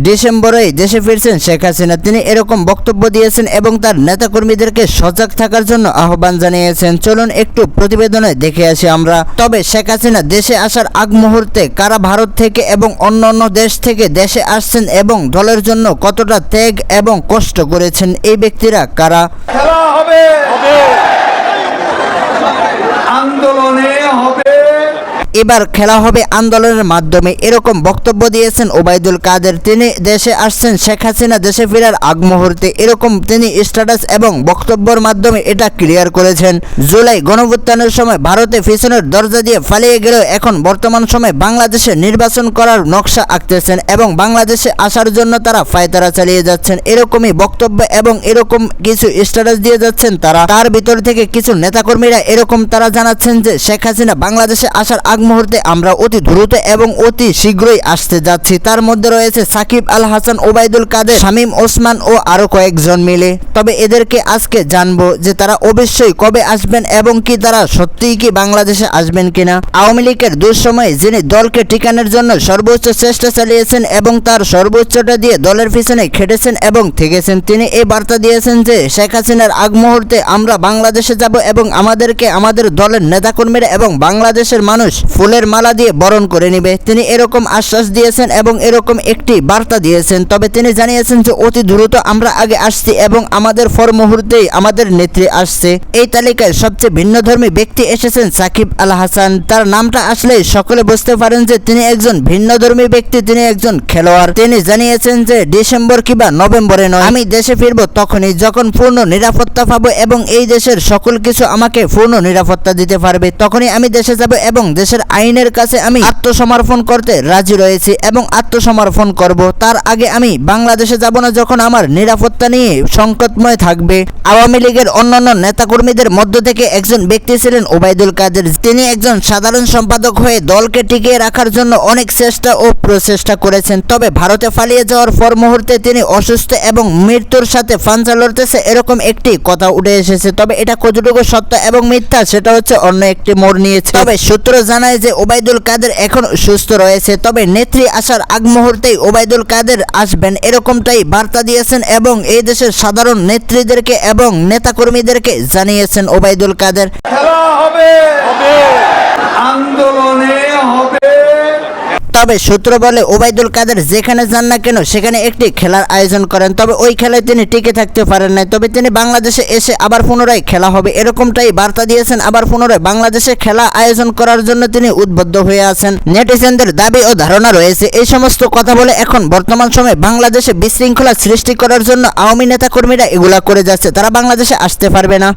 ডিসেম্বরে দেশে ফিরছেন শেখ হাসিনা। তিনি এরকম বক্তব্য দিয়েছেন এবং তার নেতাকর্মীদেরকে সজাগ থাকার জন্য আহ্বান জানিয়েছেন। চলুন একটু প্রতিবেদনে দেখে আসি আমরা। তবে শেখ হাসিনা দেশে আসার আগ মুহূর্তে কারা ভারত থেকে এবং অন্যান্য দেশ থেকে দেশে আসছেন এবং দলের জন্য কতটা ত্যাগ এবং কষ্ট করেছেন, এই ব্যক্তিরা কারা? খেলা হবে, আন্দোলনে হবে, এবার খেলা হবে আন্দোলনের মাধ্যমে, এরকম বক্তব্য দিয়েছেন ওবায়দুল কাদের। তিনি দেশে আসছেন শেখ হাসিনা দেশে ফেরার আগ মুহূর্তে, এরকম তিনি স্ট্যাটাস এবং বক্তব্যের মাধ্যমে এটা ক্লিয়ার করেছেন। জুলাই গণঅভ্যুত্থানের সময় ভারতে পিছনের দরজা দিয়ে পালিয়ে গেলেও এখন বর্তমান সময়ে বাংলাদেশে নির্বাচন করার নকশা আঁকতেছেন এবং বাংলাদেশে আসার জন্য তারা ফায়তারা চালিয়ে যাচ্ছেন, এরকমই বক্তব্য এবং এরকম কিছু স্ট্যাটাস দিয়ে যাচ্ছেন তারা। তার ভিতর থেকে কিছু নেতাকর্মীরা এরকম তারা জানাচ্ছেন যে শেখ হাসিনা বাংলাদেশে আসার আগ মুহূর্তে আমরা অতি দ্রুত এবং অতি শীঘ্রই আসতে যাচ্ছি। তার মধ্যে রয়েছে সাকিব আল হাসান, ওবায়দুল কাদের, শামীম ওসমান ও আরো কয়েকজন মিলে। তবে এদেরকে আজকে জানবো যে তারা অবশ্যই কবে আসবেন এবং কি তারা সত্যিই কি বাংলাদেশে আসবেন কিনা। আওয়ামী লীগের দুঃসময়ে যিনি দলকে টিকানোর জন্য সর্বোচ্চ চেষ্টা চালিয়েছেন এবং তার সর্বোচ্চটা দিয়ে দলের পিছনে খেটেছেন এবং থেকেছেন, তিনি এই বার্তা দিয়েছেন যে শেখ হাসিনার আগ মুহূর্তে আমরা বাংলাদেশে যাব এবং আমাদেরকে আমাদের দলের নেতাকর্মীরা এবং বাংলাদেশের মানুষ ফুলের মালা দিয়ে বরণ করে নেবে। তিনি এরকম আশ্বাস দিয়েছেন এবং এরকম একটি বার্তা দিয়েছেন। তবে তিনি জানিয়েছেন যে অতি দ্রুত আমরা আগে আসছি এবং আমাদের পর মুহূর্তেই আমাদের নেত্রী আসছে। এই তালিকায় সবচেয়ে ভিন্নধর্মী ব্যক্তি এসেছেন সাকিব আল হাসান। তার নামটা আসলেই সকলে বুঝতে পারেন যে তিনি একজন ভিন্নধর্মী ব্যক্তি, তিনি একজন খেলোয়াড়। তিনি জানিয়েছেন যে ডিসেম্বর কিংবা নভেম্বরে নয়, আমি দেশে ফিরব তখনই যখন পূর্ণ নিরাপত্তা পাবো এবং এই দেশের সকল কিছু আমাকে পূর্ণ নিরাপত্তা দিতে পারবে, তখনই আমি দেশে যাব এবং দেশের আইনের কাছে আমি আত্মসমর্পণ করতে রাজি রয়েছি এবং আত্মসমর্পণ করব। তার আগে আমি বাংলাদেশে যাব না যখন আমার নিরাপত্তা নিয়ে সংকটময় থাকবে। আওয়ামী লীগের অন্যান্য নেতাকর্মীদের মধ্য থেকে একজন ব্যক্তি ছিলেন ওবায়দুল কাদের। তিনি একজন সাধারণ সম্পাদক হয়ে দলকে টিকিয়ে রাখার জন্য অনেক চেষ্টা ও প্রচেষ্টা করেছেন। তবে ভারতে পালিয়ে যাওয়ার পর মুহূর্তে তিনি অসুস্থ এবং মৃত্যুর সাথে পাঞ্জা লড়তেছে, এরকম একটি কথা উঠে এসেছে। তবে এটা কতটুকু সত্য এবং মিথ্যা সেটা হচ্ছে অন্য একটি মোড় নিয়েছে। তবে সূত্র জানায় যে ওবায়দুল কাদের এখন সুস্থ রয়েছে। তবে নেত্রী আসার আগ মুহূর্তেই ওবায়দুল কাদের আসবেন, এরকমটাই বার্তা দিয়েছেন এবং এই দেশের সাধারণ নেত্রীদেরকে এবং নেতাকর্মীদেরকে জানিয়েছেন ওবায়দুল কাদের। খেলা হবে, আন্দোলনে হবে। তবে সূত্র বলে ওবায়দুল কাদের যেখানে যান না কেন সেখানে একটি খেলার আয়োজন করেন। তবে ওই খেলায় তিনি টিকে থাকতে পারেন নাই। তবে তিনি বাংলাদেশে এসে আবার পুনরায় খেলা হবে, এরকমটাই বার্তা দিয়েছেন। আবার পুনরায় বাংলাদেশে খেলা আয়োজন করার জন্য তিনি উদ্বুদ্ধ হয়ে আছেন। নেটিজেনদের দাবি ও ধারণা রয়েছে এই সমস্ত কথা বলে এখন বর্তমান সময়ে বাংলাদেশে বিশৃঙ্খলা সৃষ্টি করার জন্য আওয়ামী নেতাকর্মীরা এগুলা করে যাচ্ছে, তারা বাংলাদেশে আসতে পারবে না।